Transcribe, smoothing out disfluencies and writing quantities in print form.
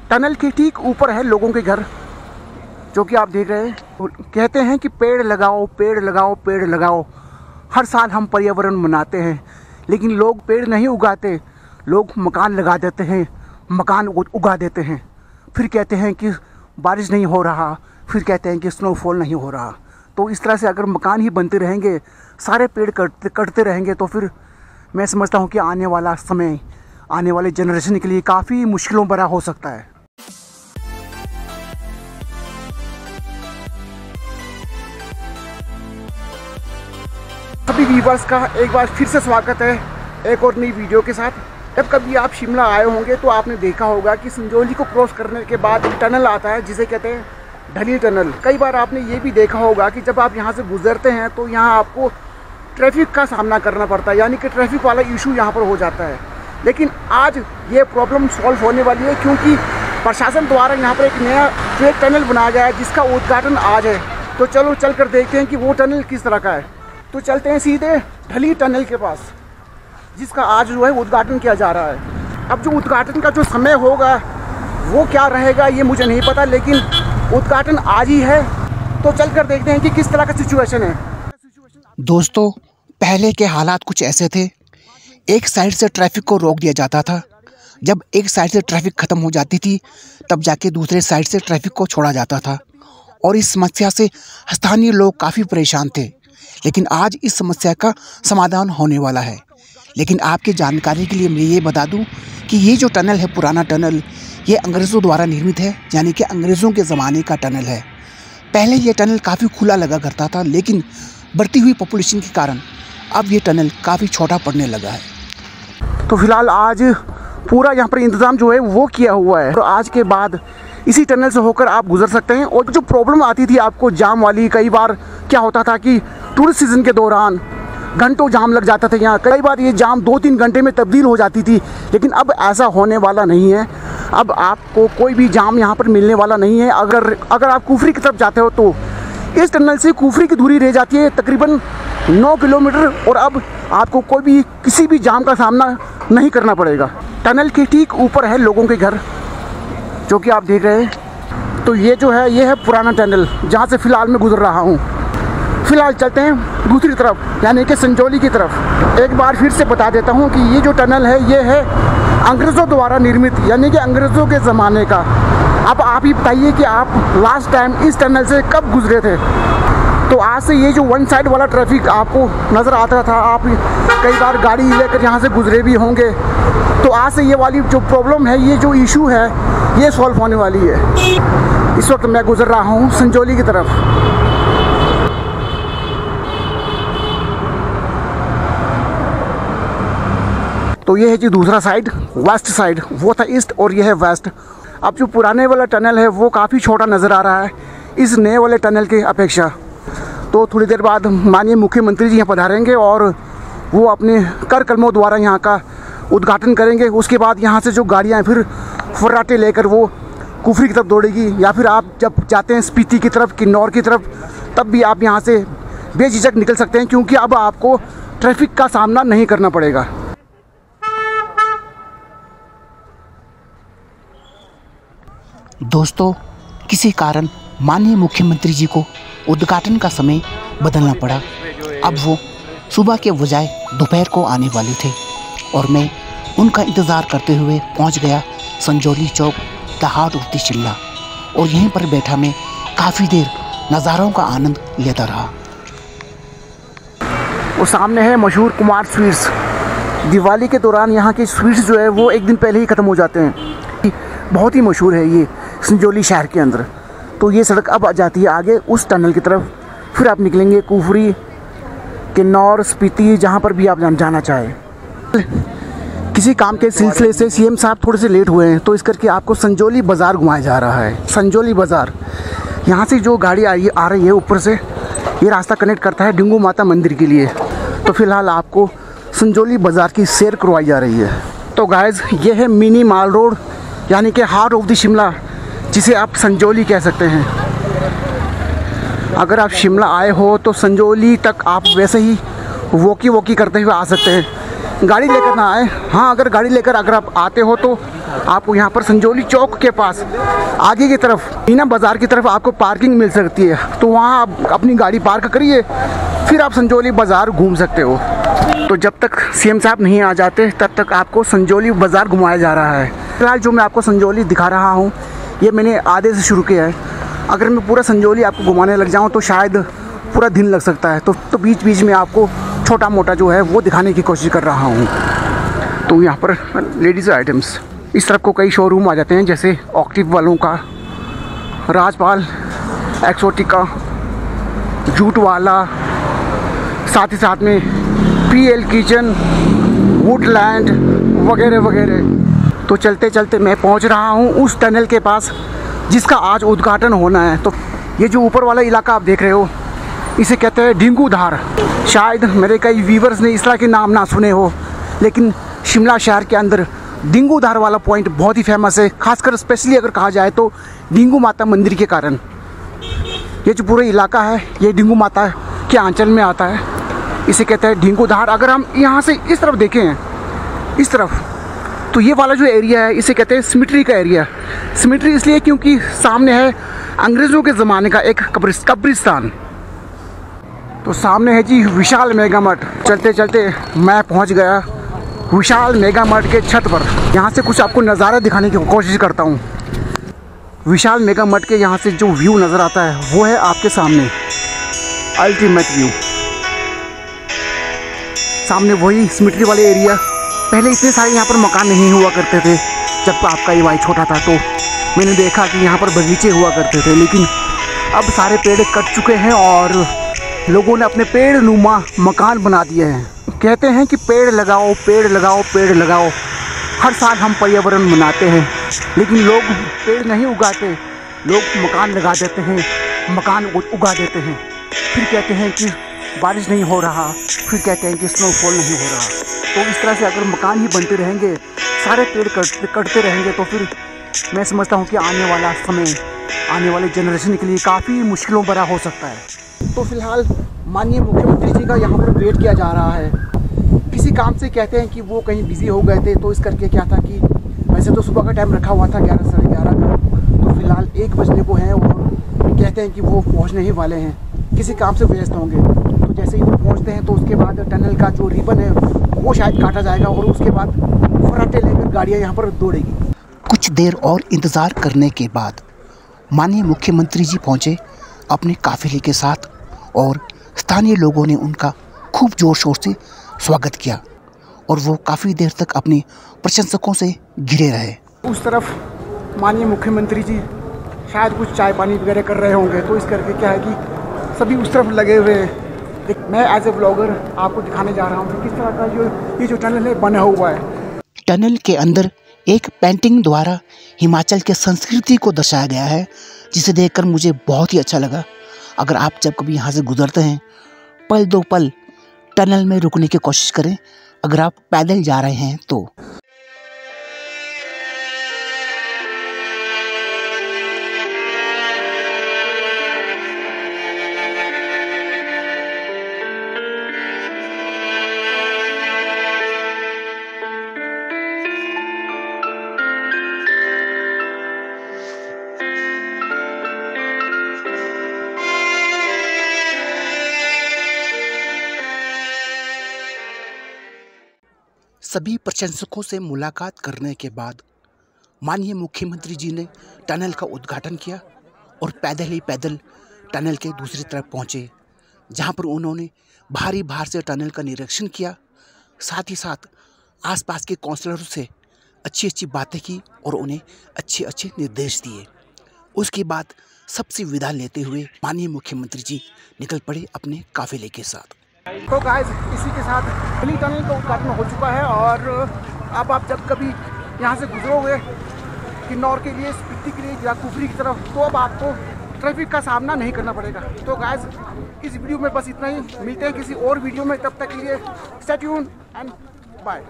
Tunnel के ठीक ऊपर है लोगों के घर, जो कि आप देख रहे हैं। कहते हैं कि पेड़ लगाओ, पेड़ लगाओ, पेड़ लगाओ। हर साल हम पर्यावरण मनाते हैं, लेकिन लोग पेड़ नहीं उगाते, लोग मकान लगा देते हैं, मकान उगा देते हैं। फिर कहते हैं कि बारिश नहीं हो रहा, फिर कहते हैं कि स्नोफॉल नहीं हो रहा। तो इस तरह से अगर मकान ही बनते रहेंगे, सारे पेड़ कटते रहेंगे, तो फिर मैं समझता हूँ कि आने वाला समय, आने वाले जनरेशन के लिए काफ़ी मुश्किलों भरा हो सकता है। सभी व्यूअर्स का एक बार फिर से स्वागत है एक और नई वीडियो के साथ। जब कभी आप शिमला आए होंगे तो आपने देखा होगा कि संजौली को क्रॉस करने के बाद एक टनल आता है जिसे कहते हैं ढली टनल। कई बार आपने ये भी देखा होगा कि जब आप यहाँ से गुजरते हैं तो यहाँ आपको ट्रैफिक का सामना करना पड़ता है, यानी कि ट्रैफिक वाला इशू यहाँ पर हो जाता है। लेकिन आज ये प्रॉब्लम सॉल्व होने वाली है, क्योंकि प्रशासन द्वारा यहाँ पर एक नया जो एक टनल बनाया गया है जिसका उद्घाटन आज है। तो चलो चल कर देखते हैं कि वो टनल किस तरह का है। तो चलते हैं सीधे ढली टनल के पास, जिसका आज जो है उद्घाटन किया जा रहा है। अब जो उद्घाटन का जो समय होगा वो क्या रहेगा ये मुझे नहीं पता, लेकिन उद्घाटन आज ही है। तो चल कर देखते हैं कि किस तरह का सिचुएशन है। दोस्तों, पहले के हालात कुछ ऐसे थे। एक साइड से ट्रैफिक को रोक दिया जाता था। जब एक साइड से ट्रैफिक ख़त्म हो जाती थी तब जाके दूसरे साइड से ट्रैफिक को छोड़ा जाता था, और इस समस्या से स्थानीय लोग काफ़ी परेशान थे। लेकिन आज इस समस्या का समाधान होने वाला है। लेकिन आपकी जानकारी के लिए मैं ये बता दूं कि ये जो टनल है, पुराना टनल, ये अंग्रेज़ों द्वारा निर्मित है, यानी कि अंग्रेज़ों के ज़माने का टनल है। पहले ये टनल काफ़ी खुला लगा करता था, लेकिन बढ़ती हुई पॉपुलेशन के कारण अब ये टनल काफ़ी छोटा पड़ने लगा है। तो फिलहाल आज पूरा यहाँ पर इंतज़ाम जो है वो किया हुआ है, और आज के बाद इसी टनल से होकर आप गुजर सकते हैं। और जो प्रॉब्लम आती थी आपको जाम वाली, कई बार क्या होता था कि टूरिस्ट सीज़न के दौरान घंटों जाम लग जाता था यहाँ। कई बार ये जाम 2-3 घंटे में तब्दील हो जाती थी, लेकिन अब ऐसा होने वाला नहीं है। अब आपको कोई भी जाम यहाँ पर मिलने वाला नहीं है। अगर आप कुफरी की तरफ जाते हो तो इस टनल से कुफरी की दूरी रह जाती है तकरीबन 9 किलोमीटर, और अब आपको कोई भी किसी भी जाम का सामना नहीं करना पड़ेगा। टनल के ठीक ऊपर है लोगों के घर, जो कि आप देख रहे हैं। तो ये जो है, ये है पुराना टनल जहाँ से फ़िलहाल मैं गुजर रहा हूँ। फ़िलहाल चलते हैं दूसरी तरफ, यानी कि संजौली की तरफ। एक बार फिर से बता देता हूँ कि ये जो टनल है ये है अंग्रेज़ों द्वारा निर्मित, यानी कि अंग्रेज़ों के ज़माने का। अब आप ही बताइए कि आप लास्ट टाइम इस टनल से कब गुजरे थे। तो आज से ये जो वन साइड वाला ट्रैफिक आपको नज़र आता था, आप कई बार गाड़ी लेकर यहाँ से गुजरे भी होंगे, तो आज से ये वाली जो प्रॉब्लम है, ये जो इशू है, ये सॉल्व होने वाली है। इस वक्त मैं गुजर रहा हूँ संजौली की तरफ। तो ये है जी दूसरा साइड, वेस्ट साइड। वो था ईस्ट और ये है वेस्ट। अब जो पुराने वाला टनल है वो काफ़ी छोटा नज़र आ रहा है इस नए वाले टनल के अपेक्षा। तो थोड़ी देर बाद माननीय मुख्यमंत्री जी यहाँ पधारेंगे और वो अपने कर कलमों द्वारा यहाँ का उद्घाटन करेंगे। उसके बाद यहाँ से जो गाड़ियाँ फिर फर्राटे लेकर वो कुफरी की तरफ दौड़ेगी, या फिर आप जब जाते हैं स्पीति की तरफ, किन्नौर की तरफ, तब भी आप यहाँ से बेझिझक निकल सकते हैं, क्योंकि अब आपको ट्रैफिक का सामना नहीं करना पड़ेगा। दोस्तों, किसी कारण माननीय मुख्यमंत्री जी को उद्घाटन का समय बदलना पड़ा। अब वो सुबह के बजाय दोपहर को आने वाले थे, और मैं उनका इंतज़ार करते हुए पहुंच गया Sanjauli Chowk, the heart of the Shimla. और यहीं पर बैठा मैं काफ़ी देर नज़ारों का आनंद लेता रहा। वो सामने है मशहूर कुमार स्वीट्स। दिवाली के दौरान यहाँ के स्वीट्स जो है वो एक दिन पहले ही ख़त्म हो जाते हैं। बहुत ही मशहूर है ये संजौली शहर के अंदर। तो ये सड़क अब आ जाती है आगे उस टनल की तरफ। फिर आप निकलेंगे कुफरी, किन्नौर, स्पीति, जहाँ पर भी आप जाना चाहें। किसी काम के सिलसिले से सीएम साहब थोड़े से लेट हुए हैं, तो इस करके आपको संजौली बाज़ार घुमाया जा रहा है। संजौली बाज़ार, यहाँ से जो गाड़ी आ रही है ऊपर से, ये रास्ता कनेक्ट करता है डिंगू माता मंदिर के लिए। तो फ़िलहाल आपको संजौली बाज़ार की सैर करवाई जा रही है। तो गाइज़, ये है मिनी माल रोड, यानी कि हार्ट ऑफ द शिमला, जिसे आप संजौली कह सकते हैं। अगर आप शिमला आए हो तो संजौली तक आप वैसे ही वॉकी करते हुए आ सकते हैं, गाड़ी लेकर ना आए। हाँ, अगर गाड़ी लेकर अगर आप आते हो तो आपको यहाँ पर संजौली चौक के पास आगे की तरफ मीना बाज़ार की तरफ आपको पार्किंग मिल सकती है, तो वहाँ आप अपनी गाड़ी पार्क करिए, फिर आप संजौली बाज़ार घूम सकते हो। तो जब तक सीएम साहब नहीं आ जाते तब तक आपको संजौली बाज़ार घुमाया जा रहा है। फिलहाल जो मैं आपको संजौली दिखा रहा हूँ ये मैंने आधे से शुरू किया है। अगर मैं पूरा संजौली आपको घुमाने लग जाऊँ तो शायद पूरा दिन लग सकता है, तो बीच बीच में आपको छोटा मोटा जो है वो दिखाने की कोशिश कर रहा हूँ। तो यहाँ पर लेडीज़ आइटम्स इस तरफ को कई शोरूम आ जाते हैं, जैसे ऑक्टिव वालों का, राजपाल, एक्सोटिका, जूट वाला, साथ ही साथ में पीएल किचन, वुडलैंड वगैरह वगैरह। तो चलते चलते मैं पहुंच रहा हूं उस टनल के पास जिसका आज उद्घाटन होना है। तो ये जो ऊपर वाला इलाका आप देख रहे हो इसे कहते हैं ढिंगू धार। शायद मेरे कई व्यूवर्स ने इस तरह के नाम ना सुने हो, लेकिन शिमला शहर के अंदर ढिंगू धार वाला पॉइंट बहुत ही फेमस है, खासकर स्पेशली अगर कहा जाए तो ढिंगू माता मंदिर के कारण। ये जो पूरा इलाका है ये ढिंगू माता के आंचल में आता है, इसे कहते हैं ढिंगू धार। अगर हम यहाँ से इस तरफ देखें, इस तरफ, तो ये वाला जो एरिया है इसे कहते हैं सिमेट्री का एरिया। सिमेट्री इसलिए क्योंकि सामने है अंग्रेज़ों के ज़माने का एक कब्रिस्तान। तो सामने है जी विशाल मेगा मार्ट। चलते चलते मैं पहुंच गया विशाल मेगा मार्ट के छत पर। यहाँ से कुछ आपको नज़ारा दिखाने की कोशिश करता हूँ। विशाल मेगा मार्ट के यहाँ से जो व्यू नज़र आता है वो है आपके सामने अल्टीमेट व्यू। सामने वही सिमेट्री वाले एरिया। पहले इतने सारे यहाँ पर मकान नहीं हुआ करते थे। जब आपका ये भाई छोटा था तो मैंने देखा कि यहाँ पर बगीचे हुआ करते थे, लेकिन अब सारे पेड़ कट चुके हैं और लोगों ने अपने पेड़ नुमा मकान बना दिए हैं। कहते हैं कि पेड़ लगाओ, पेड़ लगाओ, पेड़ लगाओ। हर साल हम पर्यावरण बनाते हैं, लेकिन लोग पेड़ नहीं उगाते, लोग मकान लगा देते हैं, मकान उगा देते हैं। फिर कहते हैं कि बारिश नहीं हो रहा, फिर कहते हैं कि स्नोफॉल नहीं हो रहा। तो इस तरह से अगर मकान ही बनते रहेंगे, सारे पेड़ कटते रहेंगे, तो फिर मैं समझता हूँ कि आने वाला समय, आने वाले जनरेशन के लिए काफ़ी मुश्किलों भरा हो सकता है। तो फिलहाल माननीय मुख्यमंत्री जी का यहाँ पर वेट किया जा रहा है। किसी काम से कहते हैं कि वो कहीं बिज़ी हो गए थे, तो इस करके क्या था कि वैसे तो सुबह का टाइम रखा हुआ था 11 साढ़े 11 का, तो फिलहाल 1 बजने को है और कहते हैं कि वो पहुँचने ही वाले हैं, किसी काम से व्यस्त होंगे। तो जैसे ही वो पहुँचते हैं तो उसके बाद टनल का जो रिबन है वो शायद काटा जाएगा और उसके बाद फर्राटे लेकर गाड़ियाँ यहाँ पर दौड़ेगी। कुछ देर और इंतज़ार करने के बाद माननीय मुख्यमंत्री जी पहुँचे अपने काफ़िले के साथ और स्थानीय लोगों ने उनका खूब ज़ोर शोर से स्वागत किया और वो काफ़ी देर तक अपने प्रशंसकों से घिरे रहे। उस तरफ माननीय मुख्यमंत्री जी शायद कुछ चाय पानी वगैरह कर रहे होंगे, तो इस करके क्या है कि सभी उस तरफ लगे हुए हैं। मैं एज ए ब्लॉगर आपको दिखाने जा रहा हूँ कि किस तरह का ये जो टनल है बना हुआ है। टनल के अंदर एक पेंटिंग द्वारा हिमाचल के संस्कृति को दर्शाया गया है, जिसे देखकर मुझे बहुत ही अच्छा लगा। अगर आप जब कभी यहाँ से गुजरते हैं, पल दो पल टनल में रुकने की कोशिश करें, अगर आप पैदल जा रहे हैं तो। सभी प्रशंसकों से मुलाकात करने के बाद माननीय मुख्यमंत्री जी ने टनल का उद्घाटन किया और पैदल ही पैदल टनल के दूसरी तरफ पहुंचे, जहां पर उन्होंने भारी भार से टनल का निरीक्षण किया, साथ ही साथ आसपास के काउंसलरों से अच्छी अच्छी बातें की और उन्हें अच्छे अच्छे निर्देश दिए। उसके बाद सबसे विदा लेते हुए माननीय मुख्यमंत्री जी निकल पड़े अपने काफिले के साथ। तो गाइस, इसी के साथ दिल्ली टनल का उद्घाटन हो चुका है और अब आप जब कभी यहाँ से गुजरोगे किन्नौर के लिए, स्पीति के लिए या कुफरी की तरफ, तो अब आपको ट्रैफिक का सामना नहीं करना पड़ेगा। तो गाइस, इस वीडियो में बस इतना ही। मिलते हैं किसी और वीडियो में, तब तक के लिए स्टे ट्यून्ड एंड बाय।